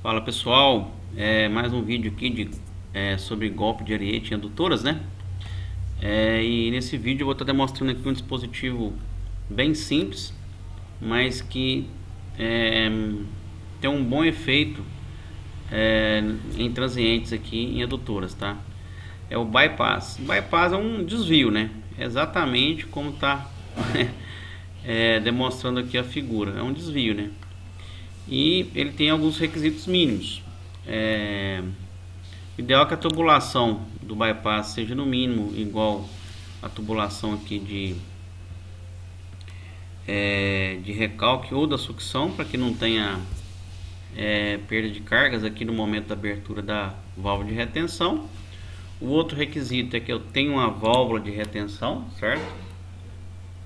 Fala pessoal, mais um vídeo aqui sobre golpe de ariete em adutoras, né? E nesse vídeo eu vou estar demonstrando aqui um dispositivo bem simples, mas que tem um bom efeito em transientes aqui em adutoras, tá? É o bypass. O bypass é um desvio, né? É exatamente como está demonstrando aqui a figura, é um desvio, né? E ele tem alguns requisitos mínimos. Ideal que a tubulação do bypass seja no mínimo igual a tubulação aqui de recalque ou da sucção, para que não tenha perda de cargas aqui no momento da abertura da válvula de retenção. O outro requisito é que eu tenha uma válvula de retenção, certo?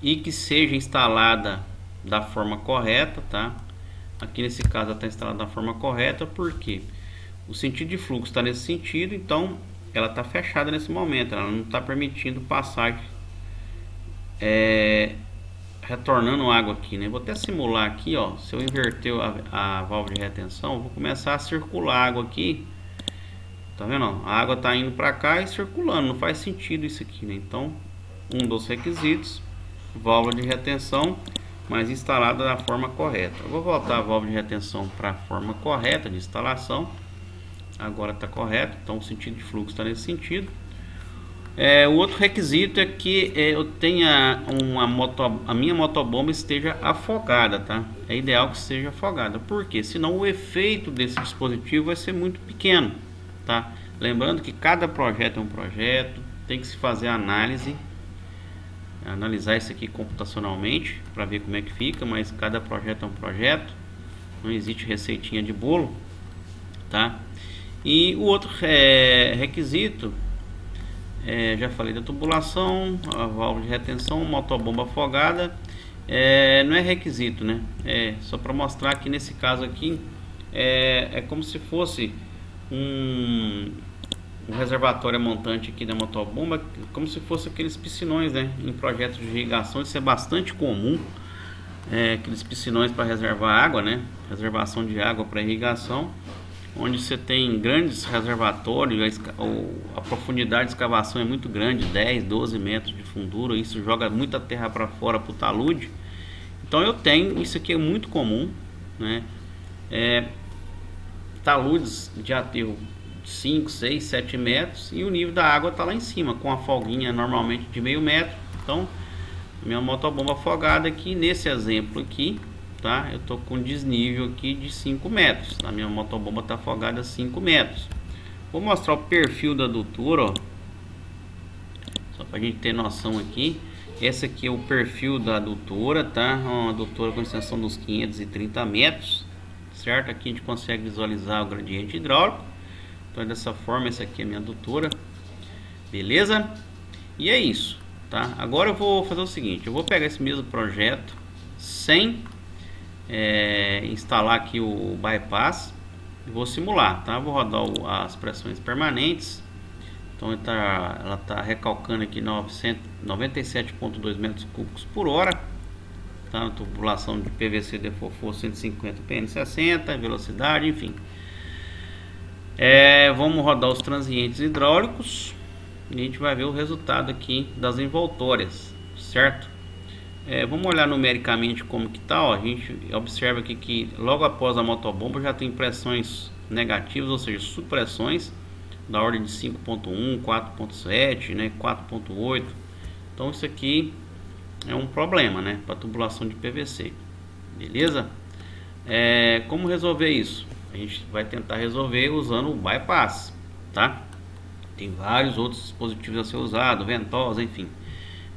E que seja instalada da forma correta, tá? Aqui nesse caso ela está instalada da forma correta, porque o sentido de fluxo está nesse sentido, então ela está fechada nesse momento, ela não está permitindo passagem, retornando água aqui, né? Vou até simular aqui, ó. Se eu inverter a válvula de retenção, vou começar a circular água aqui, tá vendo? Ó? A água está indo para cá e circulando, não faz sentido isso aqui, né? Então, um dos requisitos, válvula de retenção, mas instalada da forma correta. Eu vou voltar a válvula de retenção para a forma correta de instalação. Agora está correto, então o sentido de fluxo está nesse sentido. O outro requisito é que eu tenha a minha motobomba esteja afogada, tá? É ideal que seja afogada, porque senão o efeito desse dispositivo vai ser muito pequeno, tá? Lembrando que cada projeto é um projeto, tem que se fazer a análise, analisar isso aqui computacionalmente para ver como é que fica, mas cada projeto é um projeto, não existe receitinha de bolo, tá? E o outro requisito, já falei da tubulação, a válvula de retenção, motobomba afogada, não é requisito, né? Só para mostrar que nesse caso aqui é como se fosse um reservatório montante aqui da motobomba, como se fosse aqueles piscinões, né? Em projetos de irrigação isso é bastante comum, aqueles piscinões para reservar água, né? Reservação de água para irrigação, onde você tem grandes reservatórios, a profundidade de escavação é muito grande, 10, 12 metros de fundura, isso joga muita terra para fora para o talude. Então eu tenho, isso aqui é muito comum, né? Taludes de aterro 5, 6, 7 metros e o nível da água está lá em cima, com a folguinha normalmente de meio metro. Então minha motobomba afogada aqui, nesse exemplo aqui, tá? Eu tô com desnível aqui de 5 metros. A minha motobomba tá afogada a 5 metros. Vou mostrar o perfil da adutora, ó. Só pra gente ter noção aqui. Esse aqui é o perfil da adutora, tá? Uma adutora com extensão dos 530 metros, certo? Aqui a gente consegue visualizar o gradiente hidráulico. Então dessa forma, essa aqui é a minha adutora. Beleza? E é isso, tá? Agora eu vou fazer o seguinte. Eu vou pegar esse mesmo projeto sem instalar aqui o bypass e vou simular, tá? Vou rodar as pressões permanentes. Então ela tá recalcando aqui 97,2 metros cúbicos por hora, tá? Na tubulação de PVC DFOFO 150 PN60, velocidade, enfim. Vamos rodar os transientes hidráulicos e a gente vai ver o resultado aqui das envoltórias, certo? Vamos olhar numericamente como que tá, ó. A gente observa aqui que logo após a motobomba já tem pressões negativas, ou seja, supressões da ordem de 5.1, 4.7, né, 4.8. Então isso aqui é um problema, né, para tubulação de PVC. Beleza? Como resolver isso? A gente vai tentar resolver usando o bypass, tá? Tem vários outros dispositivos a ser usado, ventosa, enfim.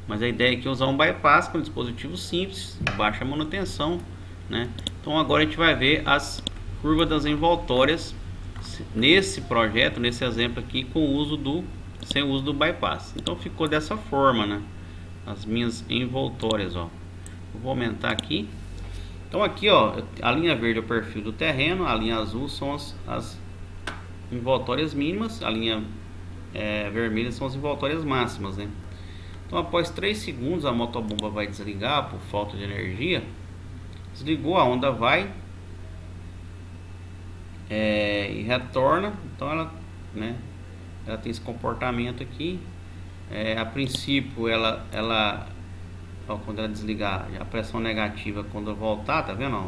Mas a ideia aqui é usar um bypass com um dispositivo simples, de baixa manutenção, né? Então agora a gente vai ver as curvas das envoltórias nesse projeto, nesse exemplo aqui, sem o uso do bypass. Então ficou dessa forma, né? As minhas envoltórias, ó. Eu vou aumentar aqui. Então aqui, ó, a linha verde é o perfil do terreno, a linha azul são as envoltórias mínimas, a linha vermelha são as envoltórias máximas, né? Então após 3 segundos a motobomba vai desligar por falta de energia. Desligou, a onda vai e retorna. Então ela, né, ela tem esse comportamento aqui. A princípio ó, quando ela desligar, a pressão negativa quando voltar, tá vendo? Ó?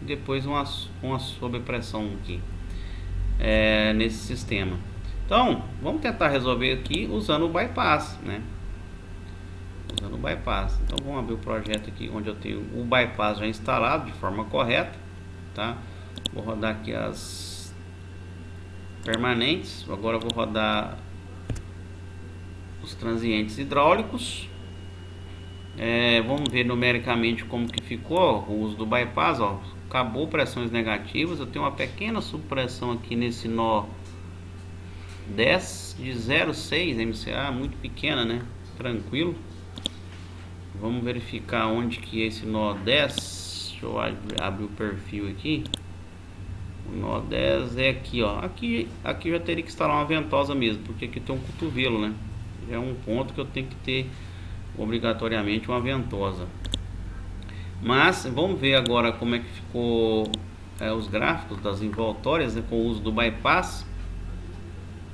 E depois uma sobrepressão aqui nesse sistema. Então vamos tentar resolver aqui usando o bypass, né? Usando o bypass. Então vamos abrir o projeto aqui onde eu tenho o bypass já instalado de forma correta, tá? Vou rodar aqui as permanentes. Agora eu vou rodar os transientes hidráulicos. Vamos ver numericamente como que ficou, ó, o uso do bypass, ó. Acabou pressões negativas. Eu tenho uma pequena subpressão aqui nesse nó 10 de 0,6 MCA, muito pequena, né? Tranquilo. Vamos verificar onde que é esse nó 10. Deixa eu abrir o perfil aqui. O nó 10 é aqui, ó. Aqui já teria que instalar uma ventosa mesmo, porque aqui tem um cotovelo, né? É um ponto que eu tenho que ter obrigatoriamente uma ventosa. Mas vamos ver agora como é que ficou os gráficos das envoltórias, né, com o uso do bypass.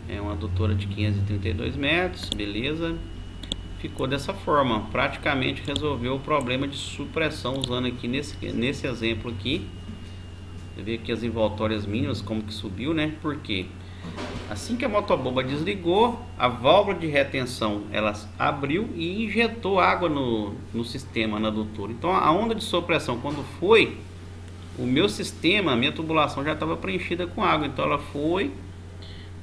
É uma adutora de 532 metros, beleza. Ficou dessa forma, praticamente resolveu o problema de supressão usando aqui nesse exemplo aqui. Você vê aqui as envoltórias mínimas como que subiu, né? Porque assim que a motobomba desligou, a válvula de retenção ela abriu e injetou água no sistema, na adutora. Então a onda de supressão, quando foi, o meu sistema, a minha tubulação já estava preenchida com água. Então ela foi,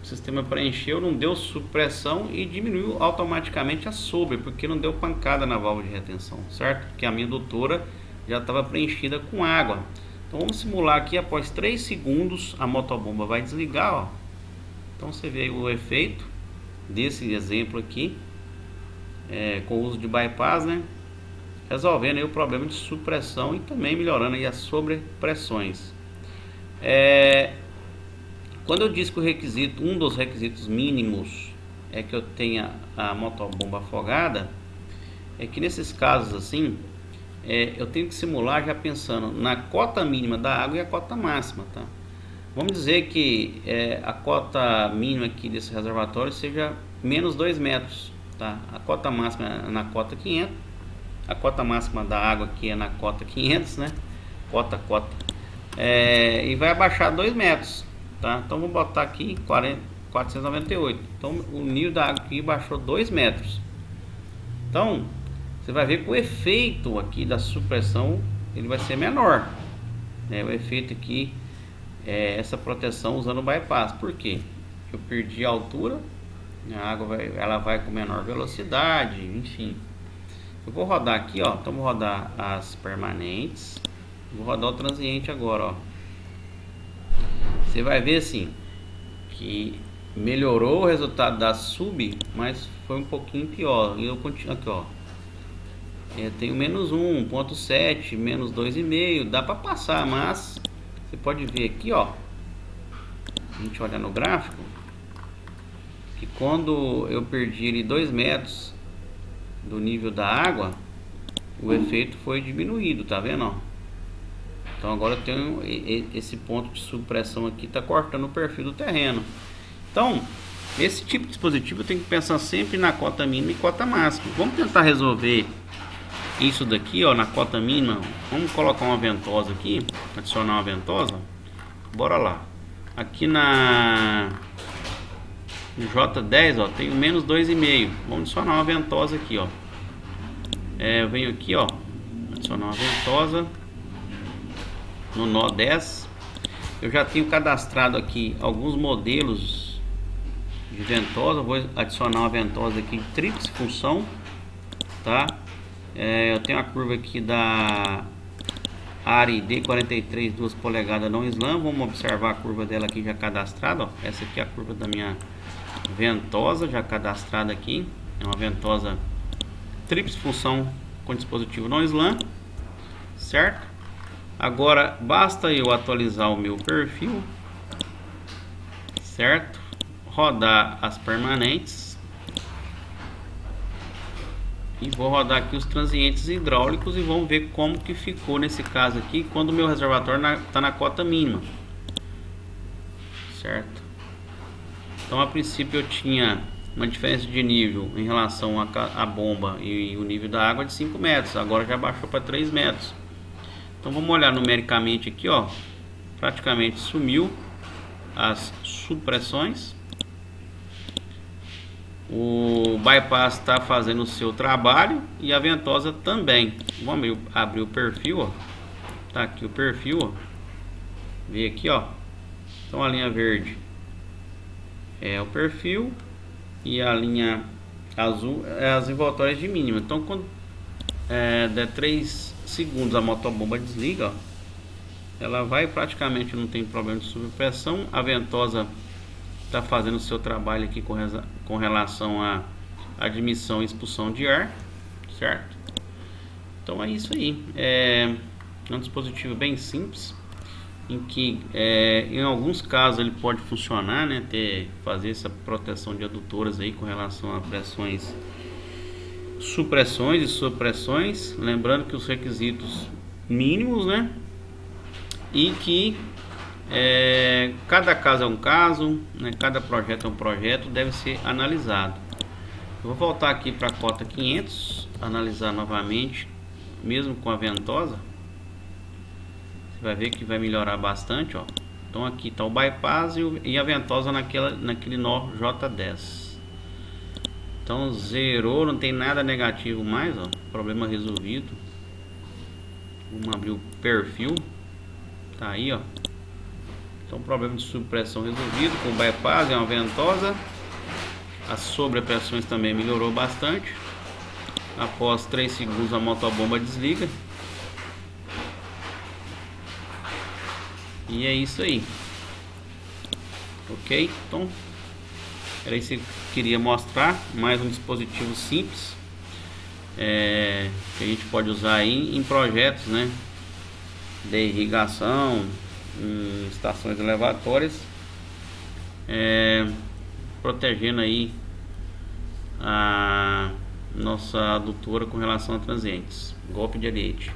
o sistema preencheu, não deu supressão e diminuiu automaticamente a sobre, porque não deu pancada na válvula de retenção, certo? Porque a minha adutora já estava preenchida com água. Então vamos simular aqui, após 3 segundos a motobomba vai desligar, ó. Então você vê o efeito desse exemplo aqui, com o uso de bypass, né? Resolvendo aí o problema de supressão e também melhorando aí as sobrepressões. Quando eu disse que um dos requisitos mínimos é que eu tenha a motobomba afogada, é que nesses casos assim, eu tenho que simular já pensando na cota mínima da água e a cota máxima, tá? Vamos dizer que a cota mínima aqui desse reservatório seja menos 2 metros, tá? A cota máxima é na cota 500, a cota máxima da água aqui é na cota 500, né? Cota. E vai abaixar 2 metros, tá? Então vou botar aqui 498. Então o nível da água aqui baixou 2 metros. Então você vai ver que o efeito aqui da supressão ele vai ser menor, né? O efeito aqui essa proteção usando o bypass. Por quê? Eu perdi a altura, a água ela vai com menor velocidade, enfim. Eu vou rodar aqui, ó. Então vou rodar as permanentes, vou rodar o transiente agora, ó. Você vai ver assim que melhorou o resultado da sub, mas foi um pouquinho pior. E eu continuo aqui, ó. Eu tenho menos 1,7, menos 2,5, dá para passar, mas você pode ver aqui, ó, a gente olha no gráfico, que quando eu perdi ali 2 metros do nível da água, o efeito foi diminuído, tá vendo, ó? Então agora eu tenho esse ponto de supressão aqui, tá cortando o perfil do terreno. Então, esse tipo de dispositivo eu tenho que pensar sempre na cota mínima e cota máxima. Vamos tentar resolver isso daqui, ó, na cota mínima. Vamos colocar uma ventosa aqui, adicionar uma ventosa. Bora lá. Aqui no J10, ó, tenho menos 2,5. Vamos adicionar uma ventosa aqui, ó. Eu venho aqui, ó, adicionar uma ventosa no nó 10. Eu já tenho cadastrado aqui alguns modelos de ventosa. Vou adicionar uma ventosa aqui de tríplice função, tá? Eu tenho a curva aqui da ARI D43 2 polegadas não slam. Vamos observar a curva dela aqui já cadastrada, ó. Essa aqui é a curva da minha ventosa já cadastrada aqui. É uma ventosa tríplice função com dispositivo não slam, certo? Agora basta eu atualizar o meu perfil, certo? Rodar as permanentes e vou rodar aqui os transientes hidráulicos e vamos ver como que ficou nesse caso aqui quando o meu reservatório está na cota mínima. certo? Então a princípio eu tinha uma diferença de nível em relação à bomba e o nível da água de 5 metros, agora já baixou para 3 metros. Então vamos olhar numericamente aqui, ó, praticamente sumiu as subpressões. O bypass está fazendo o seu trabalho e a ventosa também. Vamos abrir o perfil, ó. Tá aqui o perfil, ó. Vê aqui, ó. Então a linha verde é o perfil e a linha azul é as envoltórias de mínima. Então quando der 3 segundos a motobomba desliga, ó, ela vai, praticamente não tem problema de subpressão. A ventosa está fazendo o seu trabalho aqui com relação à admissão e expulsão de ar, certo? Então é isso aí. É um dispositivo bem simples, em que em alguns casos ele pode funcionar, né? Fazer essa proteção de adutoras aí com relação a pressões, supressões e subpressões, lembrando que os requisitos mínimos, né? E que cada caso é um caso, né? Cada projeto é um projeto, deve ser analisado. Eu vou voltar aqui para a cota 500, analisar novamente, mesmo com a ventosa. Você vai ver que vai melhorar bastante, ó. Então aqui está o bypass e a ventosa naquele nó J10. Então zerou, não tem nada negativo mais, ó. Problema resolvido. Vamos abrir o perfil. Tá aí, ó. Então problema de subpressão resolvido com o bypass e uma ventosa. As sobrepressões também melhorou bastante. Após 3 segundos a motobomba desliga. E é isso aí. Ok? Então era isso que eu queria mostrar. Mais um dispositivo simples que a gente pode usar aí em projetos, né, de irrigação, em estações elevatórias, protegendo aí a nossa adutora com relação a transientes. Golpe de Ariete.